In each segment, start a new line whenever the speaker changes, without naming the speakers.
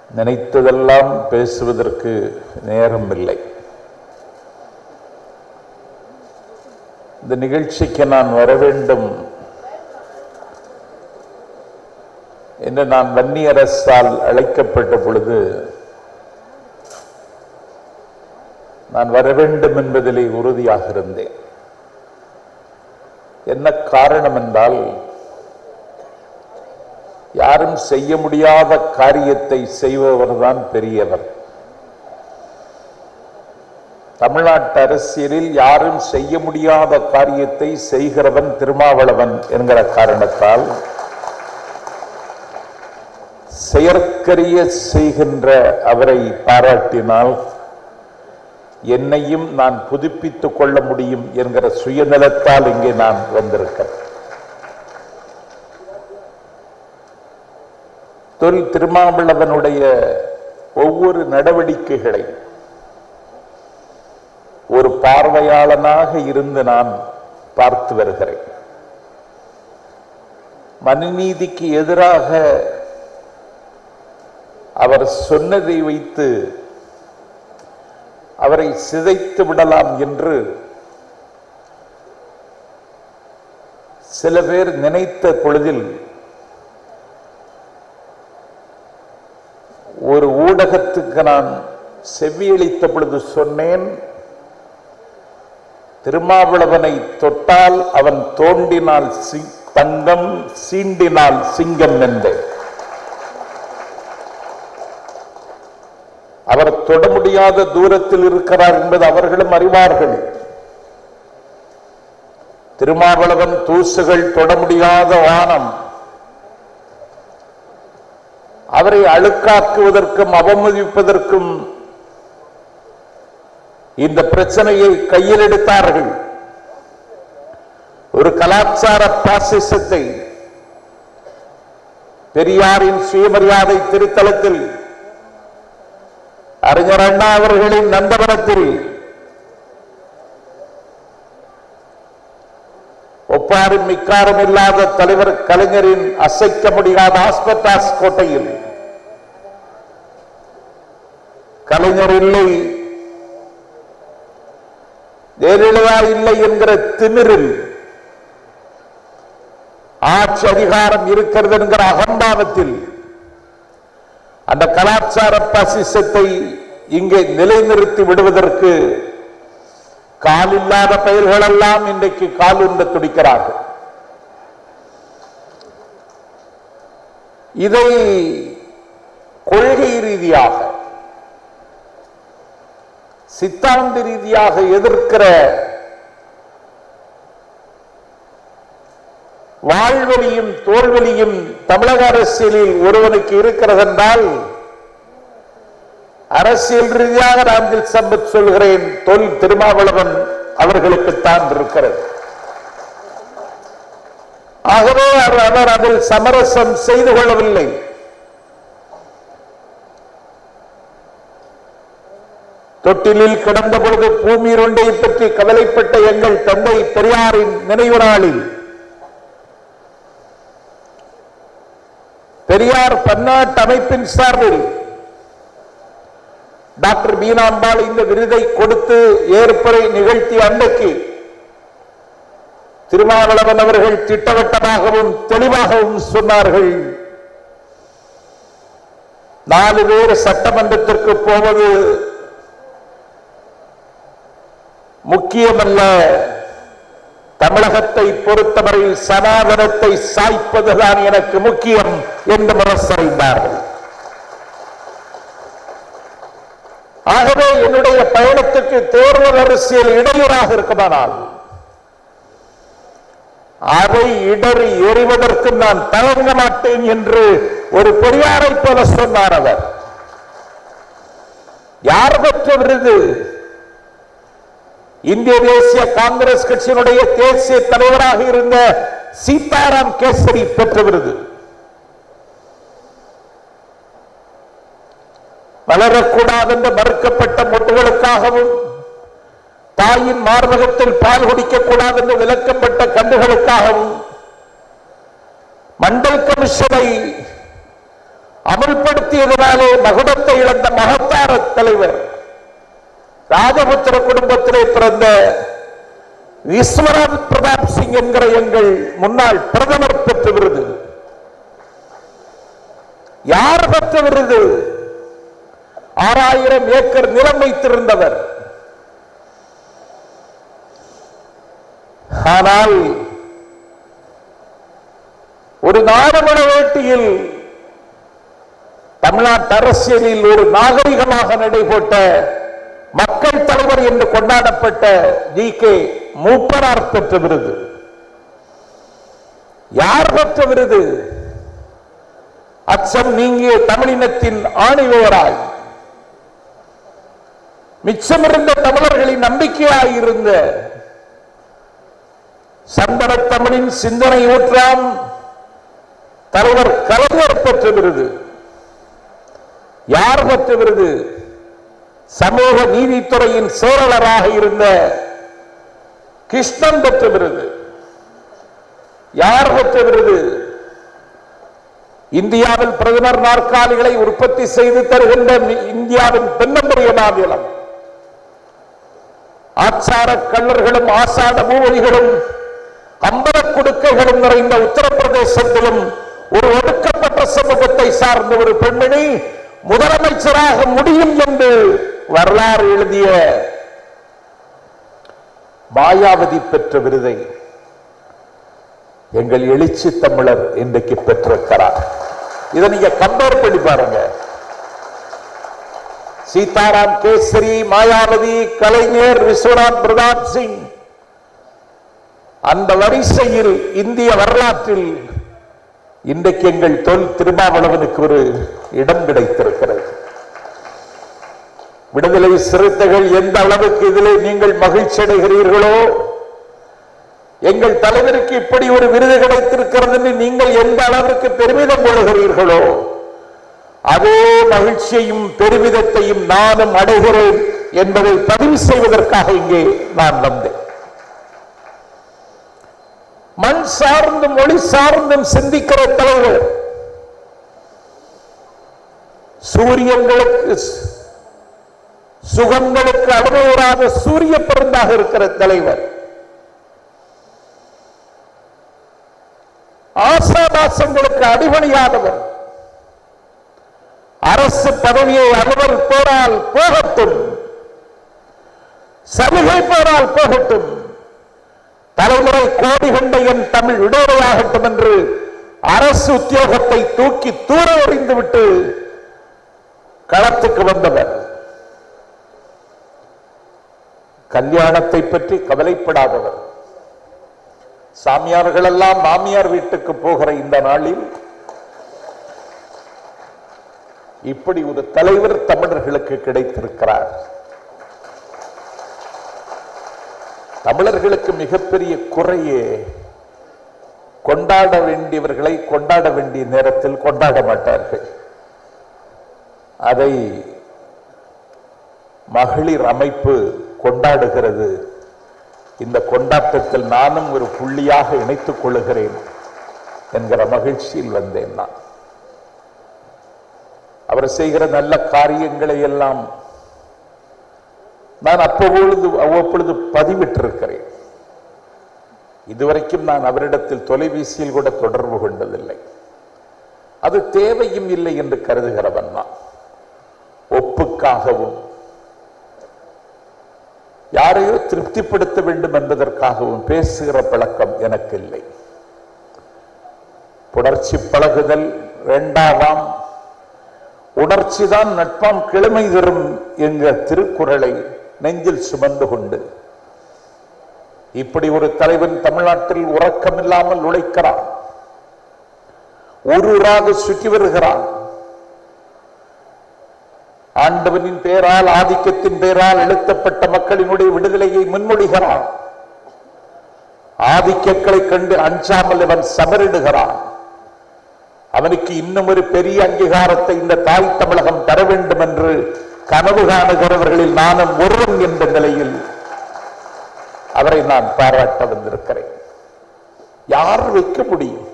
நினைத்ததெல்லாம் பேசுவதற்கு நேரம் இல்லை. இந்த நிகழ்ச்சிக்கு நான் வர வேண்டும் என்று நான் வன்னி அரசால் அழைக்கப்பட்ட பொழுது நான் வர வேண்டும் என்பதிலே உறுதியாக இருந்தேன். என்ன காரணம் என்றால், யாரும் செய்ய முடியாத காரியத்தை செய்பவர்தான் பெரியவர். தமிழ்நாட்டு அரசியலில் யாரும் செய்ய முடியாத காரியத்தை செய்கிறவன் திருமாவளவன் என்கிற காரணத்தால் செயற்கரிய செய்கின்ற அவரை பாராட்டினால் என்னையும் நான் புதுப்பித்துக் கொள்ள முடியும் என்கிற சுயநலத்தால் இங்கே நான் வந்திருக்கிறேன். திருமாவளவனுடைய ஒவ்வொரு நடவடிக்கைகளை ஒரு பார்வையாளனாக இருந்து நான் பார்த்து வருகிறேன். மனுநீதிக்கு எதிராக அவர் சொன்னதை வைத்து அவரை சிதைத்து விடலாம் என்று சில பேர் நினைத்த பொழுதில் ஒரு ஊடகத்துக்கு நான் செவியளித்த பொழுது சொன்னேன், திருமாவளவனை தொட்டால் அவன் தோண்டினால் தங்கம், சீண்டினால் சிங்கம் என்றேன். அவர் தொட முடியாத தூரத்தில் இருக்கிறார் என்பது அவர்களும் அறிவார்கள். திருமாவளவன் தூசுகள் தொட முடியாத வானம். அவரை அழுக்காக்குவதற்கும் அவமதிப்பதற்கும் இந்த பிரச்சனையை கையில் எடுத்தார்கள். ஒரு கலாச்சார பாசிசத்தை பெரியாரின் சுயமரியாதை திருத்தலத்தில் அறிஞர் அண்ணா அவர்களின் நந்தவனத்தில் ஒப்பாரும் மிக்காரும் இல்லாத தலைவர் கலைஞரின் அசைக்க முடியாத ஆஸ்பெட்டாஸ் கோட்டையில் கலைஞர் இல்லை, ஜெயலலிதா இல்லை என்கிற திமிரில் ஆட்சி அதிகாரம் இருக்கிறது என்கிற அகம்பாவத்தில் அந்த கலாச்சார பாசிசத்தை இங்கே நிலைநிறுத்தி விடுவதற்கு காலில்லாத பெயர்கள் எல்லாம் இன்றைக்கு காலுண்ட துடிக்கிறார்கள். இதை கொள்கை ரீதியாக சித்தாந்த ரீதியாக எதிர்க்கிற வாழ்வழியும் தோல்வழியும் தமிழக அரசியலில் ஒருவனுக்கு இருக்கிறது என்றால், அரசியல் ரீதியாக ராம்ஜில் சம்பத் சொல்கிறேன், திருமாவளவன் அவர்களுக்குத்தான் இருக்கிறது. ஆகவே அவர் அதில் சமரசம் செய்து கொள்ளவில்லை. தொட்டிலில் கிடந்த பொழுது பூமி ரொண்டை பற்றி கவலைப்பட்ட எங்கள் தந்தை பெரியாரின் நினைவு நாளில் பெரியார் பன்னாட்டு அமைப்பின் சார்பில் டாக்டர் மீனாம்பாள் இந்த விருதை கொடுத்து ஏற்புரை நிகழ்த்திய அன்றைக்கு திருமாவளவன் அவர்கள் திட்டவட்டமாகவும் தெளிவாகவும் சொன்னார்கள், 4 பேர் சட்டமன்றத்திற்கு போவது முக்கியமல்ல, தமிழகத்தை பொறுத்தவரையில் சனாதனத்தை சாய்ப்பதுதான் எனக்கு முக்கியம் என்று முரசறிந்தார்கள். ஆகவே என்னுடைய பயணத்துக்கு தேர்தல் அரசியல் இடையூறாக இருக்குமானால் அதை இடறி எறிவதற்கு நான் தயங்க மாட்டேன் என்று ஒரு பெரியாரை போல சொன்னார் அவர். யார் பெற்ற விருது? இந்திய தேசிய காங்கிரஸ் கட்சியினுடைய தேசிய தலைவராக இருந்த சீதாராம் கேசரி பெற்ற விருது. வளரக்கூடாது என்று மறுக்கப்பட்ட மொட்டுகளுக்காகவும், தாயின் மார்பகத்தில் பால் குடிக்கக்கூடாது என்று விலக்கப்பட்ட கன்றுகளுக்காகவும் மண்டல் கமிஷனை அமல்படுத்தியதனாலே மகுடத்தை இழந்த மகத்தார தலைவர் ராஜபுத்திர குடும்பத்திலே பிறந்த விஸ்வநாத் பிரதாப் சிங் என்கிற எங்கள் முன்னாள் பிரதமர் பெற்ற விருது. யார் பெற்ற விருது? 6000 ஏக்கர் நிலம் வைத்திருந்தவர். ஆனால் ஒரு நாடுமண வேட்டியில் தமிழ்நாட்டு அரசியலில் ஒரு நாகரிகமாக நடைபோட்ட மக்கள் தலைவர் என்று கொண்டாடப்பட்ட ஜி.கே. மூப்பனார் பெற்ற விருது. யார் பெற்ற விருது? அச்சம் நீங்கிய தமிழினத்தின் ஆணிவேராய் மிச்சமிருந்த தமிழர்களின் நம்பிக்கையாயிருந்த சந்தன தமிழின் சிந்தனை ஊற்றாம் தலைவர் கலைஞர் பெற்ற விருது. யார் பெற்ற விருது? சமூக நீதித்துறையின் செயலாளராக இருந்த கிருஷ்ணன் பெற்ற விருது. யார் பெற்ற விருது? இந்தியாவில் பிரதமர் நாற்காலிகளை உற்பத்தி செய்து தருகின்ற இந்தியாவின் பெண்ணம்பரிய மாநிலம். ஆச்சார கள்ளர்களும் ஆசாட மூவலிகளும் அம்பல குடுக்கைகளும் நிறைந்த உத்தரப்பிரதேசத்திலும் ஒரு ஒடுக்கப்பட்ட சமூகத்தை சார்ந்த ஒரு பெண்மணி முதலமைச்சராக முடியும் என்று வரலாறு எழுதிய மாயாவதி பெற்ற விருதை எங்கள் எழுச்சி தமிழர் இன்றைக்கு பெற்றிருக்கிறார். இதை நீங்க கம்பேர் பண்ணி பாருங்க. சீதாராம் கேசரி, மாயாவதி, கலைஞர், விஸ்வநாத் பிரதாப் சிங், அந்த வரிசையில் இந்திய வரலாற்றில் இன்றைக்கு எங்கள் தொல் திருமாவளவனுக்கு ஒரு இடம் கிடைத்திருக்கிறது. விடுதலை சிறுத்தைகள் எந்த அளவுக்கு இதிலே நீங்கள் மகிழ்ச்சி அடைகிறீர்களோ, எங்கள் தலைவருக்கு இப்படி ஒரு விருது கிடைத்திருக்கிறது என்று நீங்கள் எந்த அளவிற்கு பெருமிதம் கொள்கிறீர்களோ, அதே மகிழ்ச்சியையும் பெருமிதத்தையும் நானும் அடைகிறேன் என்பதை பதிவு செய்வதற்காக இங்கே நான் வந்தேன். மண் சார்ந்தும் மொழி சார்ந்தும் சிந்திக்கிற தலைவர், சூரியங்களுக்கு சுகங்களுக்கு அனுபவராத சூரிய பெருந்தாக இருக்கிற தலைவர், ஆசாபாசங்களுக்கு அடிபணியாதவர், அரசு பதவியை அலுவல் போரால் போகட்டும், சலுகை போரால் போகட்டும், தலைமுறை கோடி கொண்ட என் தமிழ் விடோரையாகட்டும் என்று அரசு உத்தியோகத்தை தூக்கி தூர எறிந்துவிட்டு களத்துக்கு வந்தவர். கல்யாணத்தை பற்றி கவலைப்படாதவர். சாமியார்கள் எல்லாம் மாமியார் வீட்டுக்கு போகிற இந்த நாளில் இப்படி ஒரு தலைவர் தமிழர்களுக்கு கிடைத்திருக்கிறார். தமிழர்களுக்கு மிகப்பெரிய குறையே கொண்டாட வேண்டியவர்களை கொண்டாட வேண்டிய நேரத்தில் கொண்டாட மாட்டார்கள். அதை மகளிர் அமைப்பு கொண்டாடுகிறது. இந்த கொண்டாட்டத்தில் நானும் ஒரு புள்ளியாக இணைத்துக் கொள்ளுகிறேன் என்கிற மகிழ்ச்சியில் வந்தேன். நான் அவர் செய்கிற நல்ல காரியங்களை எல்லாம் நான் அவ்வப்பொழுது பதிவிட்டிருக்கிறேன். இதுவரைக்கும் நான் அவரிடத்தில் தொலைபேசியில் கூட தொடர்பு கொண்டதில்லை. அது தேவையும் இல்லை என்று கருதுகிறவன் நான். ஒப்புக்காகவும் யாரையோ திருப்திப்படுத்த வேண்டும் என்பதற்காகவும் பேசுகிற பழக்கம் எனக்கு இல்லை. புணர்ச்சி பழகுதல் இரண்டாவாம், உணர்ச்சிதான் நட்பாம் கிழமை தரும் என்ற திருக்குறளை நெஞ்சில் சுமந்து கொண்டு இப்படி ஒரு தலைவன் தமிழ்நாட்டில் உறக்கமில்லாமல் உழைக்கிறான். ஊரூராக சுற்றி வருகிறான். ஆண்டவனின் பெயரால், ஆதிக்கத்தின் பெயரால் எழுத்தப்பட்ட மக்களினுடைய விடுதலையை முன்மொழிகிறான். ஆதிக்கங்களை கண்டு அஞ்சாமல் அவன் சமரிடுகிறான். அவனுக்கு இன்னும் ஒரு பெரிய அங்கீகாரத்தை இந்த தாய் தமிழகம் தர வேண்டும் என்று கனவு காணுகிறவர்களில் நானும் ஒருவன் என்ற நிலையில் அவரை நான் பாராட்ட வந்திருக்கிறேன். யார் வைக்க முடியும்?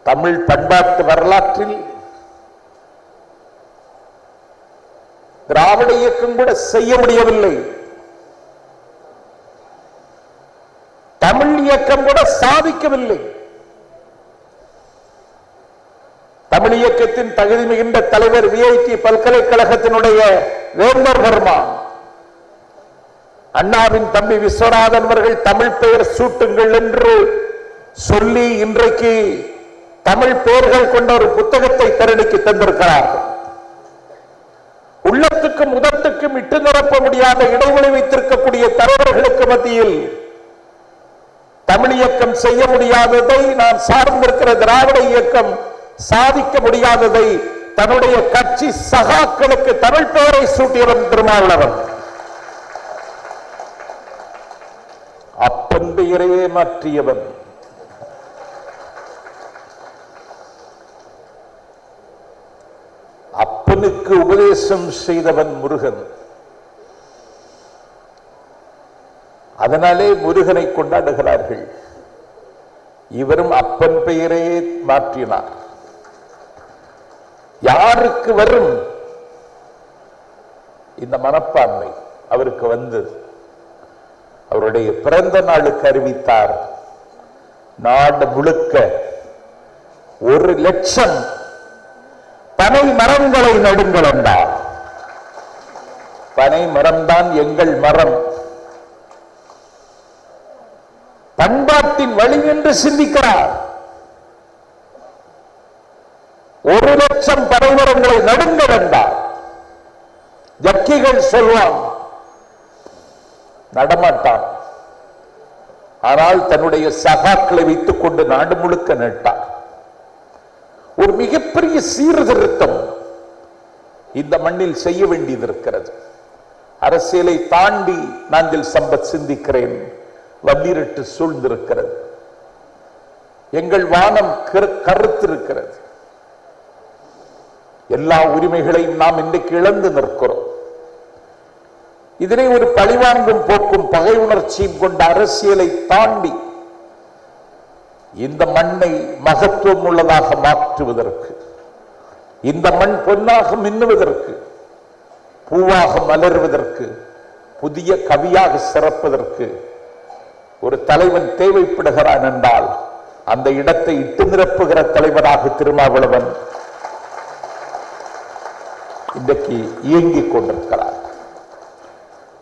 தமிழ் பண்பாட்டு வரலாற்றில் திராவிட இயக்கம் கூட செய்ய முடியவில்லை. தமிழ் இயக்கம் கூட சாதிக்கவில்லை. தமிழ் இயக்கத்தின் தகுதி மிகுந்த தலைவர் விஐடி பல்கலைக்கழகத்தினுடைய வேந்தர் வர்மா, அண்ணாவின் தம்பி விஸ்வநாதன் அவர்கள் தமிழ் பெயர் சூட்டுங்கள் என்று சொல்லி இன்றைக்கு தமிழ் பெயர்கள் கொண்ட ஒரு புத்தகத்தை தரணிக்கு தந்திருக்கிறார்கள். உள்ளத்துக்கும் உதட்டுக்கும் இட்டு நிரப்ப முடியாத இடைவெளி வைத்திருக்கக்கூடிய தலைவர்களுக்கு மத்தியில் தமிழ் இயக்கம் செய்ய முடியாததை, நான் சார்ந்திருக்கிற திராவிட இயக்கம் சாதிக்க முடியாததை தன்னுடைய கட்சி சகாக்களுக்கு தமிழ் பெயரை சூட்டியவன் திருமாவளவன். அப்பன் பெயரையே மாற்றியவன். அப்பனுக்கு உபதேசம் செய்தவன் முருகன். அதனாலே முருகனை கொண்டாடுகிறார்கள். இவரும் அப்பன் பெயரையே மாற்றினார். யாருக்கு வரும் இந்த மனப்பான்மை? அவருக்கு வந்தது. அவருடைய பிறந்த நாளுக்கு அறிவித்தார், நாடு முழுக்க 1,00,000 பனை மரங்களை நடுங்கள் என்றார். பனை மரம்தான் எங்கள் மரம். பண்பாட்டின் வழி என்று சிந்திக்கிறார். 1,00,000 பனை மரங்களை நடுங்கள் என்றார். ஜக்கிகள் சொல்வான், நடமாட்டான். ஆனால் தன்னுடைய சகாக்களை வைத்துக் கொண்டு நாடு முழுக்க நட்டார். ஒரு மிகப்பெரிய சீர்திருத்தம் இந்த மண்ணில் செய்ய வேண்டியது இருக்கிறது. அரசியலை தாண்டி நாங்கள் சம்பத் சிந்திக்கிறேன். வன்னிரட்டு சூழ்ந்திருக்கிறது. எங்கள் வானம் கருத்திருக்கிறது. எல்லா உரிமைகளையும் நாம் இன்றைக்கு இழந்து நிற்கிறோம். இதனை ஒரு பழிவாங்கும் போக்கும் பகை உணர்ச்சியும் கொண்ட அரசியலை தாண்டி இந்த மண்ணை மகத்துவம் உள்ளதாக மாற்றுவதற்கு, இந்த மண் பொன்னாக மின்னுவதற்கு, பூவாக மலர்வதற்கு, புதிய கவியாக சிறப்பதற்கு ஒரு தலைவன் தேவைப்படுகிறான் என்றால் அந்த இடத்தை இட்டு நிரப்புகிற தலைவராக திருமாவளவன் இன்றைக்கு இயங்கிக் கொண்டிருக்கிறார்.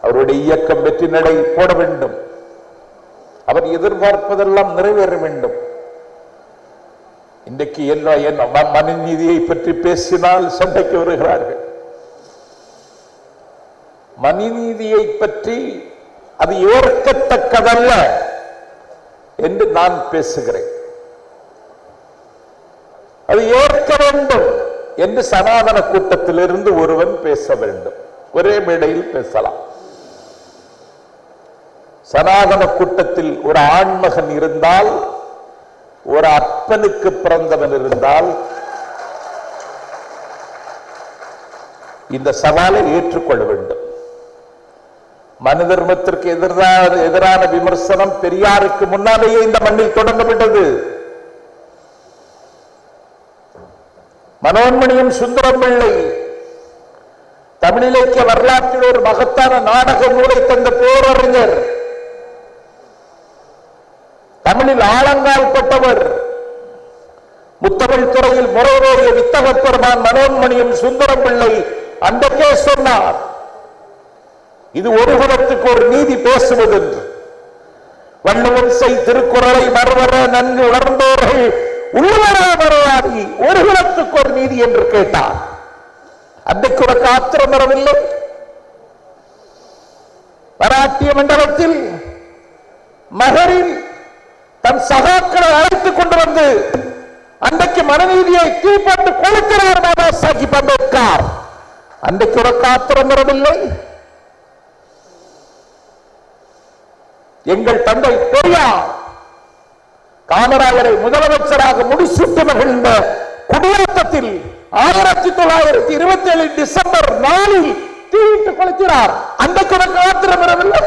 அவருடைய இயக்கம் வெற்றி நடை போட வேண்டும். அவர் எதிர்பார்ப்பதெல்லாம் நிறைவேற வேண்டும். இன்றைக்கு மனுநீதியை பற்றி பேசினால் சண்டைக்கு வருகிறார்கள். மனுநீதியை பற்றி அது ஏற்கத்தக்கதல்ல என்று நான் பேசுகிறேன். அது ஏற்க வேண்டும் என்று சனாதன கூட்டத்திலிருந்து ஒருவன் பேச வேண்டும். ஒரே மேடையில் பேசலாம். சனாதன கூட்டத்தில் ஒரு ஆண்மகன் இருந்தால், ஒரு அப்பனுக்கு பிறந்தவன் இருந்தால் இந்த சவாலை ஏற்றுக்கொள்ள வேண்டும். மனு தர்மத்திற்கு எதிரான விமர்சனம் பெரியாருக்கு முன்னாலேயே இந்த மண்ணில் தொடங்கப்பட்டது. மனோன்மணியும் சுந்தரம் பிள்ளை தமிழிலக்கிய வரலாற்றில் ஒரு மகத்தான நாடக நூலை தந்த பேரறிஞர், தமிழில் ஆழங்கால் பட்டவர், முத்தமிழ் துறையில் முறைவேறிய வித்தகப் பெருமான் மனோன்மணியும் சுந்தரம் பிள்ளை அன்றைக்கே சொன்னார், இது ஒரு குலத்துக்கு ஒரு நீதி பேசுவது என்று. வள்ளுவன் செய் திருக்குறளை மறுவர நன்கு உணர்ந்தோர்கள் உள்ளவராதி ஒரு குலத்துக்கு ஒரு நீதி என்று கேட்டார். அன்றைக்கு உனக்கு ஆத்திரம் வரவில்லை? மராட்டிய மண்டலத்தில் மகரில் தன் சகாக்களை அழைத்துக் கொண்டு வந்து அன்றைக்கு மனநீதியை தீப்பட்டு கொளுக்கிறார் பாபா சாஹிப் அம்பேத்கர். அன்றைக்கு உனக்கு ஆத்திரம் வரவில்லை? எங்கள் தந்தை பெரியார் காமராஜரை முதலமைச்சராக முடிசூட்டு மகிழ்ந்த குடியாத்தத்தில் 1927 டிசம்பர் 4 தீயிட்டு கொளுத்தினார். அன்றைக்கு உனக்கு ஆத்திரம் வரவில்லை?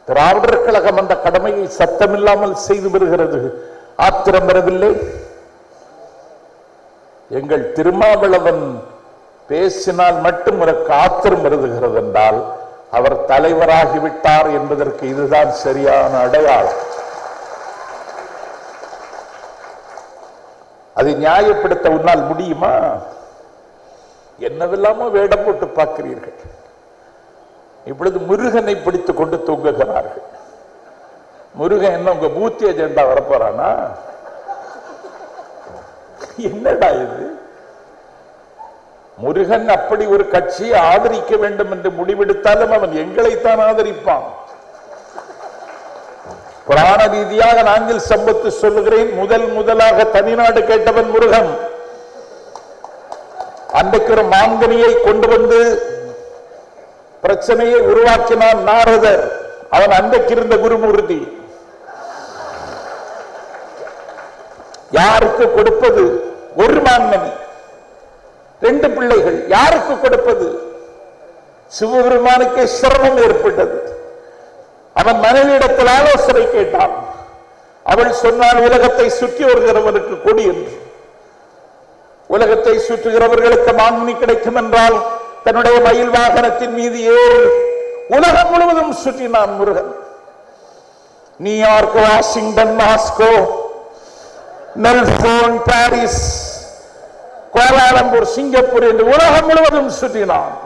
திராவிடர் கழகம் அந்த கடமையை சத்தமில்லாமல் செய்து வருகிறது. ஆத்திரம் வரவில்லை? எங்கள் திருமாவளவன் பேசினால் மட்டும் உனக்கு ஆத்திரம் வருகிறது என்றால் அவர் தலைவராகிவிட்டார் என்பதற்கு இதுதான் சரியான அடையாளம். அதை நியாயப்படுத்த உன்னால் முடியுமா? என்னவெல்லாமோ வேடம் போட்டு பார்க்கிறீர்கள். இப்பொழுது முருகனை பிடித்துக் கொண்டு தூங்குகிறார்கள். முருகன் என்ன உங்க பூத்தி அஜெண்டா வரப்போறானா? என்னடா இது? முருகன் அப்படி ஒரு கட்சியை ஆதரிக்க வேண்டும் என்று முடிவெடுத்தாலும் அவன் எங்களைத்தான் ஆதரிப்பான். புராண ரீதியாக நாங்கள் சம்பத்து சொல்லுகிறேன். முதலாக தனிநாடு கேட்டவன் முருகன். அன்றைக்கு ஒரு மாங்கனியை கொண்டு வந்து பிரச்சனையை உருவாக்கினான் நாரதர். அவன் அன்றைக்கு இருந்த குருமூர்த்தி. யாருக்கு கொடுப்பது? ஒரு மாங்கனி, 2 பிள்ளைகள், யாருக்கு கொடுப்பது? சிவபெருமானுக்கே சிரமம் ஏற்பட்டது. அவன் மனைவியிடத்தில் ஆலோசனை கேட்டான். அவள் சொன்னான், உலகத்தை சுற்றி வருகிறவனுக்கு கொடி என்று. உலகத்தை சுற்றுகிறவர்களுக்கு மாங்கனி கிடைக்கும் என்றால் தன்னுடைய மயில் வாகனத்தின் மீது ஏறி உலகம் முழுவதும் சுற்றினான் Murugan. New York, Washington, Moscow, Melbourne, Paris, Kuala Lumpur, Singapore என்று உலகம் முழுவதும் சுற்றினான்.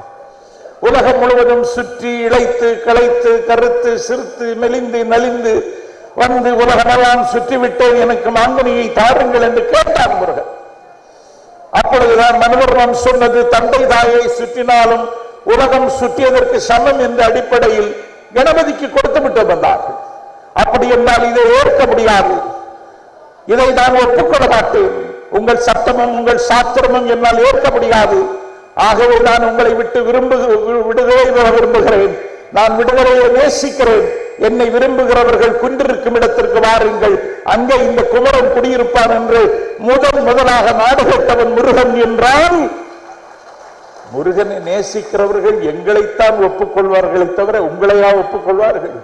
உலகம் முழுவதும் சுற்றி இழைத்து களைத்து கருத்து சிறுத்து மெலிந்து நலிந்து வந்து உலகமெல்லாம் சுற்றிவிட்டேன், எனக்கு மாங்கனியை தாருங்கள் என்று கேட்டான் முருகன். அப்பொழுதுதான் மனுவர்மன் சொன்னது, தந்தை தாயை சுற்றினாலும் உலகம் சுற்றியதற்கு சமம் என்ற அடிப்படையில் கணபதிக்கு கொடுத்து விட்டு வந்தார்கள். அப்படி என்றால் இதை ஏற்க முடியாது, இதை நான் ஒப்புக்கொள்ள மாட்டேன், உங்கள் சட்டமும் உங்கள் சாஸ்திரமும் என்னால் ஏற்க முடியாது. ஆகவே நான் உங்களை விட்டு விடுதலை விரும்புகிறேன், நான் விடுதலையை நேசிக்கிறேன். என்னை விரும்புகிறவர்கள் குன்றிருக்கும் இடத்திற்கு வாருங்கள், அங்கே இந்த குமரன் குடியிருப்பான் என்று முதலாக நாடு கேட்டவன் முருகன் என்றால், முருகனை நேசிக்கிறவர்கள் எங்களைத்தான் ஒப்புக்கொள்வார்களை தவிர உங்களையா ஒப்புக்கொள்வார்கள்?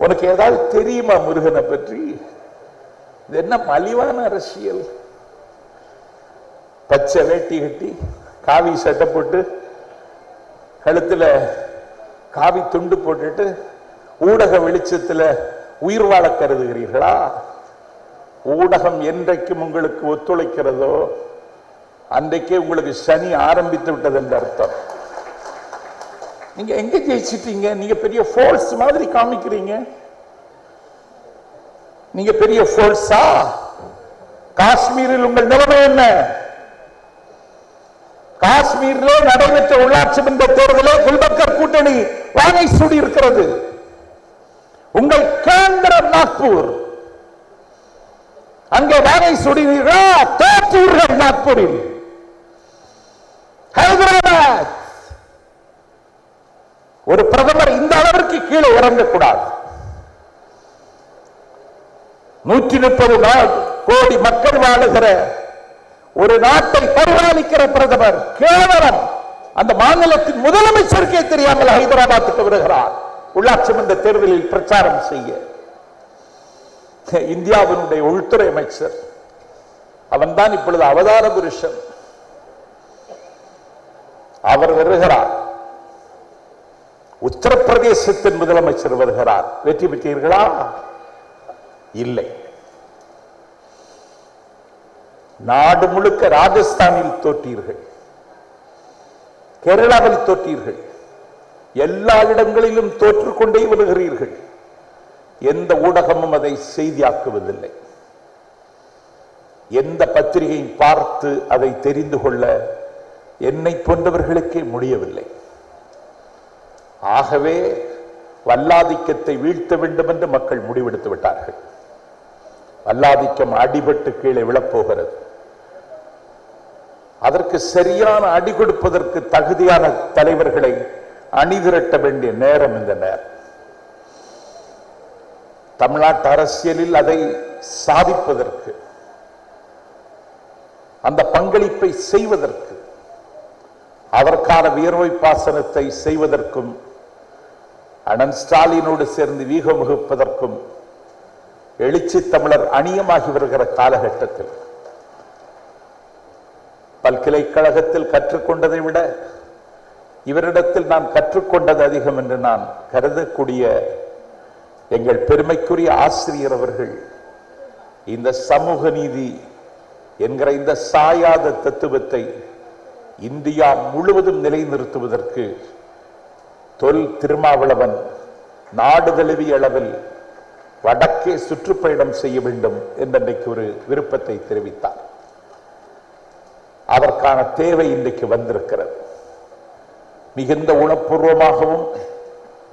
உனக்கு ஏதாவது தெரியுமா முருகனை பற்றி? இது என்ன மலிவான அரசியல்? பச்சை வேட்டி கட்டி காவி சட்டை போட்டு கழுத்துல காவி துண்டு போட்டுட்டு ஊடக வெளிச்சத்தில் உயிர் வாழ கருதுகிறீர்களா? ஊடகம் என்றைக்கும் உங்களுக்கு ஒத்துழைக்கிறதோ அன்றைக்கே உங்களுக்கு சனி ஆரம்பித்து விட்டது என்று அர்த்தம். நீங்க எங்க ஜெயிச்சிட்டீங்க? நீங்க பெரிய ஃபோர்ஸ் மாதிரி காமிக்கிறீங்க. நீங்க பெரிய ஃபோர்ஸா? காஷ்மீரில் உங்கள் நிலைமை என்ன? காஷ்மீரில் நடைபெற்ற உள்ளாட்சி மன்ற தேர்தலில் குல்பக்கர் கூட்டணி வாகை சூடி இருக்கிறது. உங்கள் கேந்திரம் நாக்பூர், அங்கே வாகை சூடினீர்களா? தோற்றூர்கள் நாக்பூரில். ஹைதராபாத் ஒரு பிரதமர் இந்த அளவிற்கு கீழே இறங்கக்கூடாது. 130 கோடி மக்கள் வாழுகிற ஒரு நாட்டை பரிபாலிக்கிற பிரதமர் கேவலம் அந்த மாநிலத்தின் முதலமைச்சருக்கே தெரியாமல் ஹைதராபாத்துக்கு வருகிறார் உள்ளாட்சி மன்ற தேர்தலில் பிரச்சாரம் செய்ய. இந்தியாவினுடைய உள்துறை அமைச்சர் அவன் தான் இப்பொழுது அவதார புருஷன். அவர் வருகிறார். உத்தரப்பிரதேசத்தின் முதலமைச்சர் வருகிறார். வெற்றி பெற்றீர்களா? இல்லை. நாடு முழுக்க ராஜஸ்தானில் தோற்றீர்கள், கேரளாவில் தோற்றீர்கள், எல்லா இடங்களிலும் தோற்றுக்கொண்டே வருகிறீர்கள். எந்த ஊடகமும் அதை செய்தியாக்குவதில்லை. எந்த பத்திரிகையும் பார்த்து அதை தெரிந்து கொள்ள என்னை போன்றவர்களுக்கே முடியவில்லை. ஆகவே வல்லாதிக்கத்தை வீழ்த்த வேண்டும் என்று மக்கள் முடிவெடுத்து விட்டார்கள். வல்லாதிக்கம் அடிபட்டு கீழே விழப்போகிறது. அதற்கு சரியான அடி கொடுப்பதற்கு தகுதியான தலைவர்களை அணிதிரட்ட வேண்டிய நேரம் இந்த நேரம். தமிழ்நாட்டு அரசியலில் அதை சாதிப்பதற்கு, அந்த பங்களிப்பை செய்வதற்கு, அதற்கான வியர்வை பாசனத்தை செய்வதற்கும், அண்ணன் ஸ்டாலினோடு சேர்ந்து வீகம் வகுப்பதற்கும் எழுச்சி தமிழர் அணியமாகி வருகிற காலகட்டத்தில் பல்கலைக்கழகத்தில் கற்றுக்கொண்டதை விட இவரிடத்தில் நான் கற்றுக்கொண்டது அதிகம் என்று நான் கருதக்கூடிய எங்கள் பெருமைக்குரிய ஆசிரியர் அவர்கள் இந்த சமூக நீதி என்கிற இந்த சாயாத தத்துவத்தை இந்தியா முழுவதும் நிலைநிறுத்துவதற்கு தொல் திருமாவளவன் நாடு தழுவிய அளவில் வடக்கே சுற்றுப்பயணம் செய்ய வேண்டும் என்றைக்கு ஒரு விருப்பத்தை தெரிவித்தார். அதற்கான தேவை இன்றைக்கு வந்திருக்கிறது. மிகுந்த உணர்வுபூர்வமாகவும்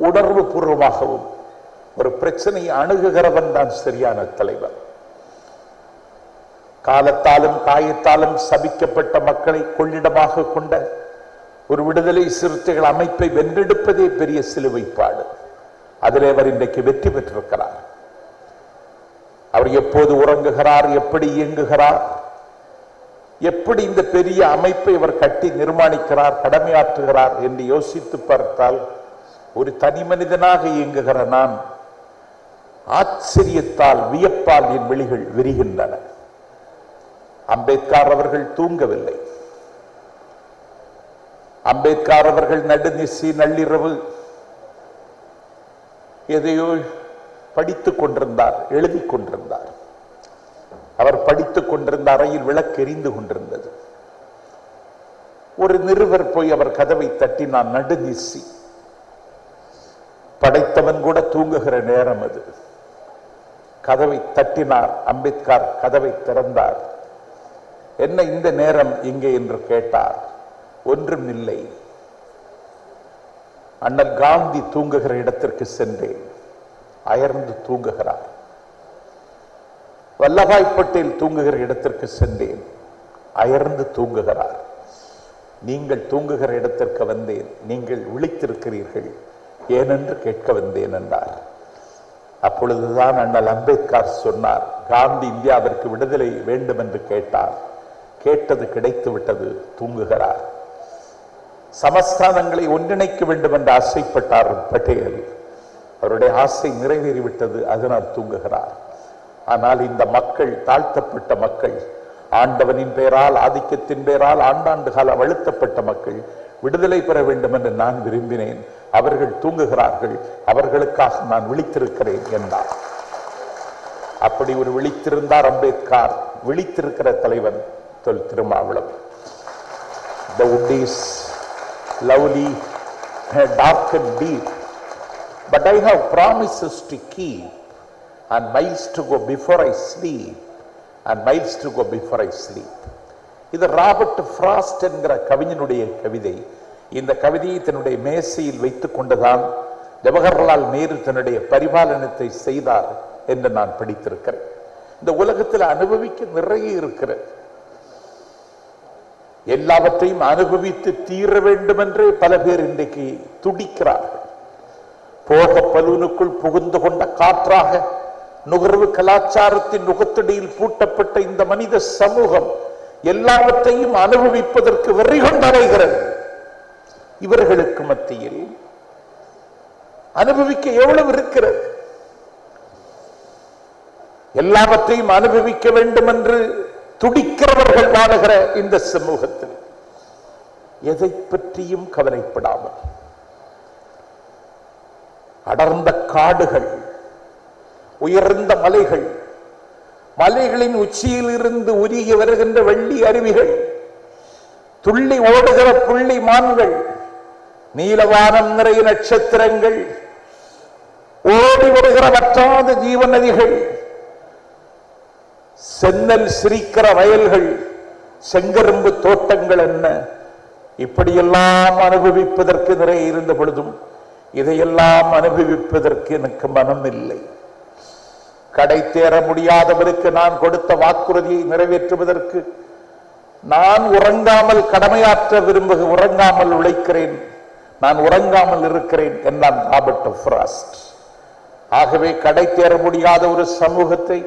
உணர்வு பூர்வமாகவும் ஒரு பிரச்சனையை அணுகுகிறவன் தான் சரியான தலைவர். காலத்தாலும் காயத்தாலும் சபிக்கப்பட்ட மக்களை கொள்ளிடமாக கொண்ட ஒரு விடுதலை சிறுத்தைகள் அமைப்பை வென்றெடுப்பதே பெரிய சிலுவைப்பாடு. அதிலே அவர் இன்றைக்கு வெற்றி பெற்றிருக்கிறார். அவர் எப்போது உறங்குகிறார், எப்படி இயங்குகிறார், எப்படி இந்த பெரிய அமைப்பை அவர் கட்டி நிர்மாணிக்கிறார், கடமையாற்றுகிறார் என்று யோசித்து பார்த்தால் ஒரு தனி மனிதனாக இயங்குகிற நான் ஆச்சரியத்தால் வியப்பால் என் விழிகள் விரிகின்றன. அம்பேத்கர் அவர்கள் தூங்கவில்லை. அம்பேத்கர் அவர்கள் நடுநிசி நள்ளிரவு எதையோ படித்துக் கொண்டிருந்தார், எழுதி கொண்டிருந்தார். அவர் படித்துக் கொண்டிருந்த அறையில் விளக்கு எரிந்து கொண்டிருந்தது. ஒரு நிருபர் போய் அவர் கதவை தட்டினான். நடுநிசி, படைத்தவன் கூட தூங்குகிற நேரம் அது. கதவை தட்டினார். அம்பேத்கர் கதவை திறந்தார். என்ன இந்த நேரம் இங்கே என்று கேட்டார். ஒன்றும் இல்லை, அண்ணல் காந்தி தூங்குகிற இடத்திற்கு சென்றேன், அயர்ந்து தூங்குகிறார். வல்லபாய் பட்டேல் தூங்குகிற இடத்திற்கு சென்றேன், அயர்ந்து தூங்குகிறார். நீங்கள் தூங்குகிற இடத்திற்கு வந்தேன், நீங்கள் விழித்திருக்கிறீர்கள், ஏனென்று கேட்க வந்தேன் என்றார். அப்பொழுதுதான் அண்ணல் அம்பேத்கர் சொன்னார், காந்தி இந்தியாவிற்கு விடுதலை வேண்டும் என்று கேட்டார், கேட்டது கிடைத்து விட்டது, தூங்குகிறார். சமஸ்தானங்களை ஒன்றிணைக்க வேண்டும் என்று ஆசைப்பட்டார் பட்டேல், அவருடைய ஆசை நிறைவேறிவிட்டது, அதனால் தூங்குகிறார். ஆனால் இந்த மக்கள், தாழ்த்தப்பட்ட மக்கள், ஆண்டவனின் பெயரால் ஆதிக்கத்தின் பெயரால் ஆண்டாண்டு காலம் அழுத்தப்பட்ட மக்கள் விடுதலை பெற வேண்டும் என்று நான் விரும்பினேன். அவர்கள் தூங்குகிறார்கள், அவர்களுக்காக நான் விழித்திருக்கிறேன் என்றார். அப்படி ஒரு விழித்திருந்தார் அம்பேத்கர். விழித்திருக்கிற தலைவன் Thol Thirumavalavan. The wood is lovely, dark and deep, but I have promises to keep, and miles to go before I sleep, and miles to go before I sleep. இது ராபர்ட் ஃப்ராஸ்ட் என்கிற கவிஞனுடைய கவிதை. இந்த கவிதையை தன்னுடைய மேசையில் வைத்துக் கொண்டுதான் ஜவஹர்லால் நேரு தன்னுடைய பரிபாலனத்தை செய்தார் என்று நான் படித்திருக்கிறேன். இந்த உலகத்தில் அனுபவிக்க நிறைய இருக்கிறது. எல்லாவற்றையும் அனுபவித்து தீர வேண்டும் என்று பல பேர் இன்றைக்கு துடிக்கிறார்கள். போக பலூனுக்குள் புகுந்து கொண்ட காற்றாக நுகர்வு கலாச்சாரத்தின் நுகத்தடியில் பூட்டப்பட்ட இந்த மனித சமூகம் எல்லாவற்றையும் அனுபவிப்பதற்கு வெறி கொண்டடைகிறது. இவர்களுக்கு மத்தியில் அனுபவிக்க எவ்வளவு இருக்கிறது? எல்லாவற்றையும் அனுபவிக்க வேண்டும் என்று துடிக்கிறவர்கள் வாழுகிற இந்த சமூகத்தில் எதை பற்றியும் கவலைப்படாமல் அடர்ந்த காடுகள், உயர்ந்த மலைகள், மலைகளின் உச்சியில் இருந்து உருகி வருகின்ற வெள்ளி அருவிகள், துள்ளி ஓடுகிற புள்ளி மான்கள், நீலவானம் நிறைய நட்சத்திரங்கள், ஓடி வருகிற வற்றாத ஜீவ நதிகள், சென்னல் சிரிக்கிற வயல்கள், செங்கரும்பு தோட்டங்கள், என்ன இப்படியெல்லாம் அனுபவிப்பதற்கு நிறைய இருந்த பொழுதும் இதையெல்லாம் அனுபவிப்பதற்கு எனக்கு மனம் இல்லை. கடை தேர முடியாதவருக்கு நான் கொடுத்த வாக்குறுதியை நிறைவேற்றுவதற்கு நான் உறங்காமல் கடமையாற்ற உறங்காமல் உழைக்கிறேன், நான் உறங்காமல் இருக்கிறேன் என்றான் ராபர்ட் ஃப்ராஸ்ட். ஆகவே கடை தேர முடியாத ஒரு சமூகத்தை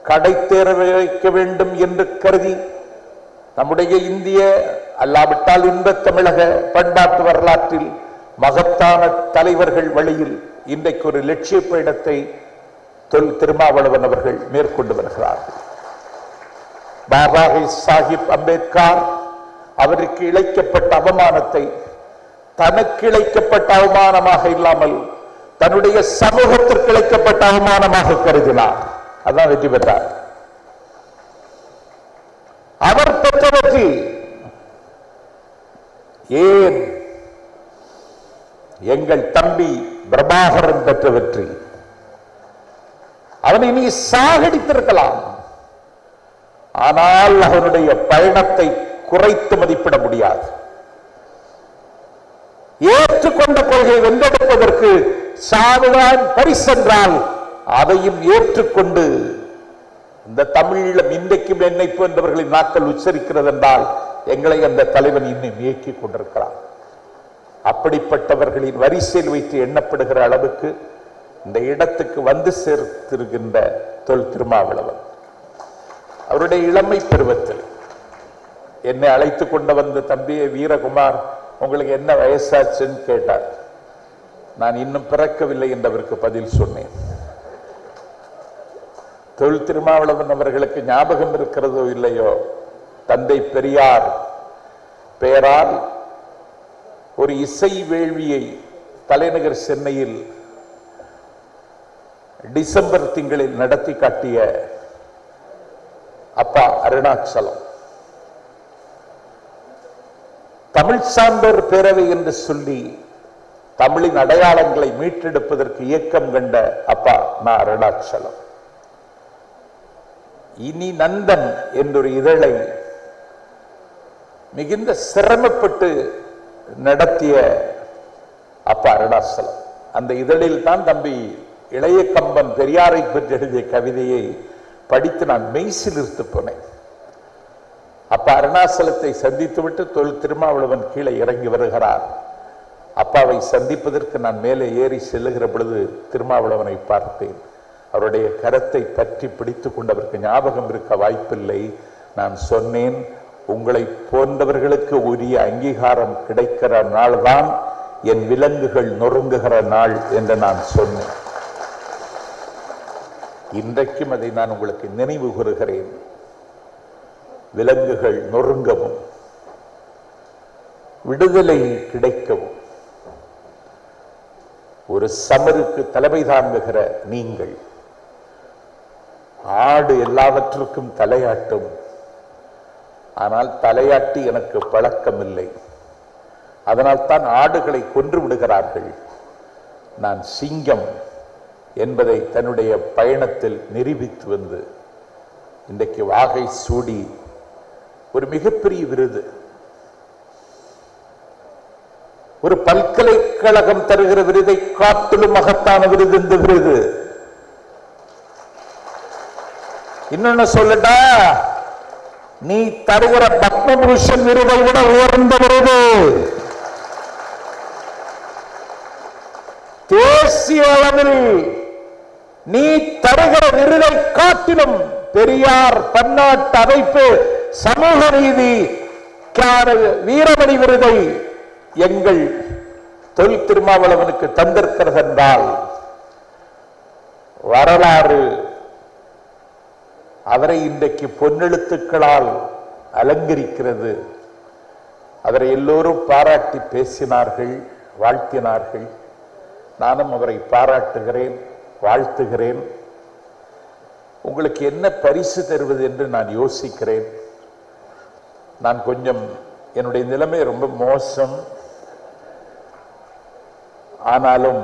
கடை தேர வைக்க வேண்டும் என்று கருதி நம்முடைய இந்திய அல்லாவிட்டால் இந்த தமிழக பண்பாட்டு வரலாற்றில் மகத்தான தலைவர்கள் வழியில் இன்றைக்கு ஒரு லட்சிய பயணத்தை தொல் திருமாவளவன் அவர்கள் மேற்கொண்டு வருகிறார்கள். பாபா சாஹிப் அம்பேத்கர் அவருக்கு இழைக்கப்பட்ட அவமானத்தை தனக்கு இழைக்கப்பட்ட அவமானமாக இல்லாமல் தன்னுடைய சமூகத்திற்கு இழைக்கப்பட்ட அவமானமாக கருதினார். அதான் வெற்றி பெற்றார். அவர் பெற்ற வெற்றி ஏன் எங்கள் தம்பி பிரபாகரன் பெற்ற வெற்றி? அவனை நீ சாகடித்திருக்கலாம், ஆனால் அவனுடைய பயணத்தை குறைத்து மதிப்பிட முடியாது. ஏற்றுக்கொண்ட கொள்கை வென்றெடுப்பதற்கு சாவுதான் பரிசென்றால் அதையும் ஏற்றுக்கொண்டு இந்த தமிழீழம் இன்றைக்கும் என்னை போன்றவர்களின் நாட்கள் உச்சரிக்கிறது என்றால் எங்களை அந்த தலைவன் இன்னும் இயக்கிக் கொண்டிருக்கிறார். அப்படிப்பட்டவர்களின் வரிசையில் வைத்து எண்ணப்படுகிற அளவுக்கு இந்த இடத்துக்கு வந்து சேர்த்திருக்கின்ற தொல் திருமாவளவன் அவருடைய இளமை பருவத்தில் என்னை அழைத்து கொண்டு வந்த தம்பியை வீரகுமார், உங்களுக்கு என்ன வயசாச்சுன்னு கேட்டார். நான் இன்னும் பிறக்கவில்லை என்றவருக்கு பதில் சொன்னேன். தொல் திருமாவளவன் அவர்களுக்கு ஞாபகம் இருக்கிறதோ இல்லையோ, தந்தை பெரியார் பெயரால் ஒரு இசை வேள்வியை தலைநகர் சென்னையில் டிசம்பர் திங்களில் நடத்தி காட்டிய அப்பா அருணாச்சலம் தமிழ் சான்றோர் பேரவை என்று சொல்லி தமிழின் அடையாளங்களை மீட்டெடுப்பதற்கு இயக்கம் கண்ட அப்பா நான் அருணாச்சலம். இனி நந்தன் என்றொரு இதழை மிகுந்த சிரமப்பட்டு நடத்திய அப்பா அருணாச்சலம். அந்த இதழில் தான் தம்பி இளைய கம்பன் பெரியாரை பற்றி எழுதிய கவிதையை படித்து நான் மெய்சிலிர்த்து போனேன். அப்ப அருணாச்சலத்தை சந்தித்துவிட்டு தொல் திருமாவளவன் கீழே இறங்கி வருகிறார். அப்பாவை சந்திப்பதற்கு நான் மேலே ஏறி செல்லுகிற பொழுது திருமாவளவனை பார்த்தேன். அவருடைய கரத்தை பற்றி பிடித்துக் கொண்டவருக்கு ஞாபகம் இருக்க வாய்ப்பில்லை. நான் சொன்னேன், உங்களை போன்றவர்களுக்கு உரிய அங்கீகாரம் கிடைக்கிற நாள் தான் என் விலங்குகள் நொறுங்குகிற நாள் என்று நான் சொன்னேன். இன்றைக்கும் அதை நான் உங்களுக்கு நினைவு கூறுகிறேன். விலங்குகள் நொறுங்கவும் விடுதலை கிடைக்கவும் ஒரு சமருக்கு தலைமை தாங்குகிற நீங்கள், ஆடு எல்லாவற்றுக்கும் தலையாட்டும், ஆனால் தலையாட்டி எனக்கு பழக்கம் இல்லை, அதனால் தான் ஆடுகளை கொன்று விடுகிறார்கள். நான் சிங்கம் என்பதை தன்னுடைய பயணத்தில் நிரூபித்து வந்து இன்றைக்கு வாகை சூடி ஒரு மிகப்பெரிய விருது, ஒரு பல்கலைக்கழகம் தருகிற விருதை காட்டிலும் மகத்தான விருது இந்த விருது. இன்னொன்னு சொல்லட்டா, நீ தருகிற பத்மபூஷன் விருதை விட உயர்ந்த விருது. தேசிய அளவில் நீ தருகிற விருதை காட்டிலும் பெரியார் பன்னாட்டு அமைப்பு சமூக நீதி வீரமணி விருதை எங்கள் தொல் திருமாவளவனுக்கு தந்திருக்கிறது என்றால் வரலாறு அவரை இன்றைக்கு பொன்னெழுத்துக்களால் அலங்கரிக்கிறது. அவரை எல்லோரும் பாராட்டி பேசினார்கள், வாழ்த்தினார்கள். நானும் அவரை பாராட்டுகிறேன், வாழ்த்துகிறேன். உங்களுக்கு என்ன பரிசு தருவது என்று நான் யோசிக்கிறேன். நான் கொஞ்சம் என்னுடைய நிலைமை ரொம்ப மோசம், ஆனாலும்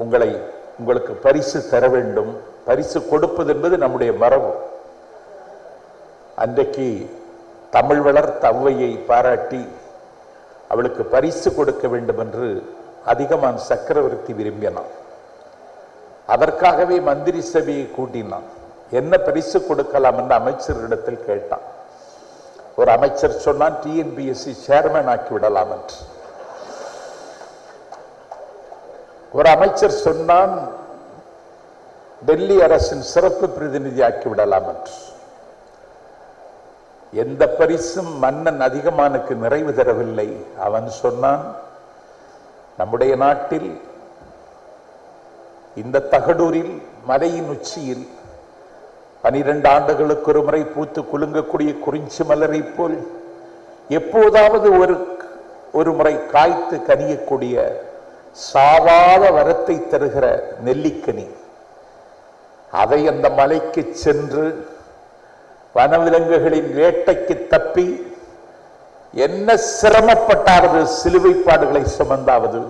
உங்களுக்கு பரிசு தர வேண்டும். பரிசு கொடுப்பது என்பது நம்முடைய மரபு. அன்றைக்கு தமிழ் வளர்த்த ஔவையை பாராட்டி அவளுக்கு பரிசு கொடுக்க வேண்டும் என்று அதிகமான சக்கரவர்த்தி விரும்பினான். அதற்காகவே மந்திரி சபையை கூட்டினான். என்ன பரிசு கொடுக்கலாம் என்று அமைச்சர்களிடத்தில் கேட்டான். ஒரு அமைச்சர் சொன்னான், டிஎன்பிஎஸ்சி சேர்மன் ஆக்கி விடலாம் என்று. ஒரு அமைச்சர் சொன்னான், டெல்லி அரசின் சிறப்பு பிரதிநிதி ஆக்கி விடலாம் என்று. எந்த பரிசும் மன்னன் அதிகமானுக்கு நிறைவு தரவில்லை. அவன் சொன்னான், நம்முடைய நாட்டில் இந்த தகடூரில் மலையின் உச்சியில் 12 ஆண்டுகளுக்கு ஒரு முறை பூத்து குலுங்கக்கூடிய குறிஞ்சி மலரை போல் எப்போதாவது ஒரு முறை காய்த்து கனியக்கூடிய சாவாத வரத்தை தருகிற நெல்லிக்கனி, அதை அந்த மலைக்கு சென்று வனவிலங்குகளின் வேட்டைக்கு தப்பி என்ன சிரமப்பட்டாவது, சிலுவைப்பாடுகளை சுமந்தாவது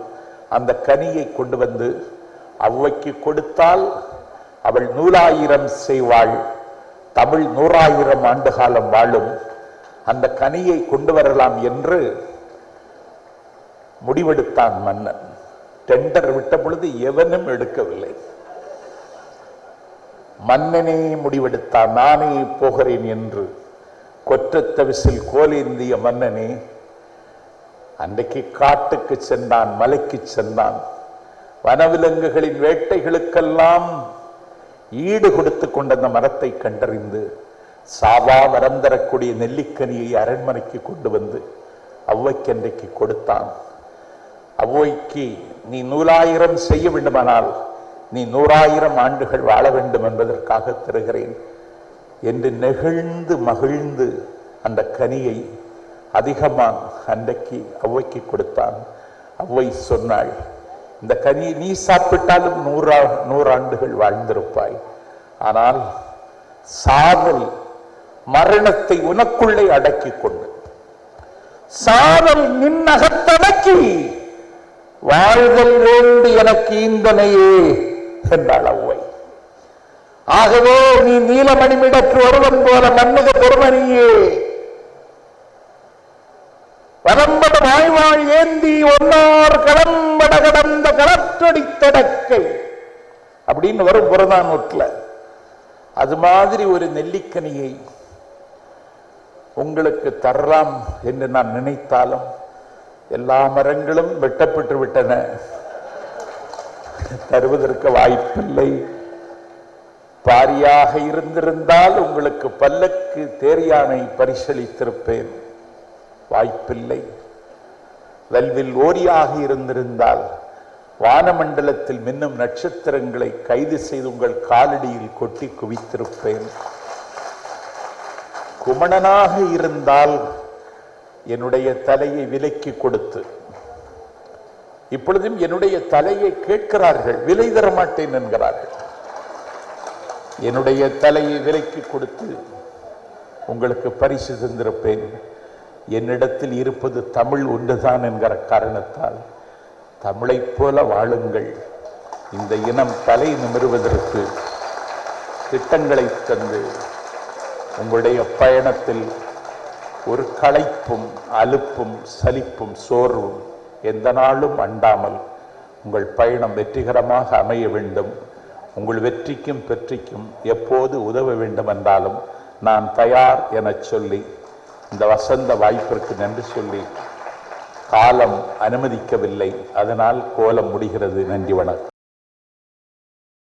அந்த கனியை கொண்டு வந்து அவ்வைக்கு கொடுத்தால் அவள் 100,000 செய்வாள், தமிழ் 100,000 ஆண்டு காலம் வாழும். அந்த கனியை கொண்டு வரலாம் என்று முடிவெடுத்தான் மன்னன். டெண்டர் விட்ட பொழுது எவனும் எடுக்கவில்லை. மன்னனே முடிவெடுத்தான், நானே போகிறேன் என்று. கொற்றத்த விசில் கோலேந்திய மன்னனே அன்றைக்கு காட்டுக்கு சென்றான், மலைக்கு சென்றான். வனவிலங்குகளின் வேட்டைகளுக்கெல்லாம் ஈடு கொடுத்து கொண்ட அந்த மரத்தை கண்டறிந்து சாவா வரம் தரக்கூடிய நெல்லிக்கனியை அரண்மனைக்கு கொண்டு வந்து அவ்வைக்கு அன்றைக்கு கொடுத்தான். அவ்வைக்கு நீ 100,000 செய்ய வேண்டுமானால் நீ 100,000 ஆண்டுகள் வாழ வேண்டும் என்பதற்காக தருகிறேன் என்று நெகிழ்ந்து மகிழ்ந்து அந்த கனியை அதிகமாக அன்றைக்கு அவ்வைக்கு கொடுத்தான். அவ்வை சொன்னாள், இந்த கனியை நீ சாப்பிட்டாலும் 100 ஆண்டுகள் வாழ்ந்திருப்பாய், ஆனால் சாதல் மரணத்தை உனக்குள்ளே அடக்கி கொண்டு சாதல் நின்னகத்தடக்கி வாழ்தல் வேண்டி எனக்கு ஈந்தனையே என்றாள் அவ்வை. ஆகவே நீ நீலமணிமிடற்று ஒருவன் போல மன்னுக பொறுமணியே, வரம்பட வாய்வாழ் ஏந்தி ஒன்னார் கடம்பட கடந்த களற்றடித்தடக்கை அப்படின்னு வரும் புறநானூற்றில். அது மாதிரி ஒரு நெல்லிக்கனியை உங்களுக்கு தரலாம் என்று நான் நினைத்தாலும் எல்லா மரங்களும் வெட்டப்பட்டு விட்டன, தருவதற்கு வாய்ப்பில்லை. பாரியாக இருந்திருந்தால் உங்களுக்கு பல்லக்கு தேரியானை பரிசளித்திருப்பேன், வாய்ப்பில்லை. வல்வில் ஓரியாக இருந்திருந்தால் வானமண்டலத்தில் மின்னும் நட்சத்திரங்களை கைது செய்து உங்கள் காலடியில் கொட்டி குவித்திருப்பேன். குமணனாக இருந்தால் என்னுடைய தலையை விலைக்கு கொடுத்து, இப்பொழுதும் என்னுடைய தலையை கேட்கிறார்கள், விலை தர மாட்டேன் என்கிறார்கள். என்னுடைய தலையை விலைக்கு கொடுத்து உங்களுக்கு பரிசு தந்திருப்பேன். என்னிடத்தில் இருப்பது தமிழ் ஒன்றுதான் என்கிற காரணத்தால் தமிழைப் போல வாழுங்கள். இந்த இனம் தலை நிமிருவதற்கு திட்டங்களை தந்து உங்களுடைய பயணத்தில் ஒரு களைப்பும் அலுப்பும் சலிப்பும் சோர்வும் எந்த நாளும் அண்டாமல் உங்கள் பயணம் வெற்றிகரமாக அமைய வேண்டும். உங்கள் வெற்றிக்கும் பெற்றிக்கும் எப்போது உதவ வேண்டும் என்றாலும் நான் தயார் என சொல்லி இந்த வசந்த வாய்ப்பிற்கு நன்றி சொல்லி, காலம் அனுமதிக்கவில்லை, அதனால் கோலம் முடிகிறது. நன்றி, வணக்கம்.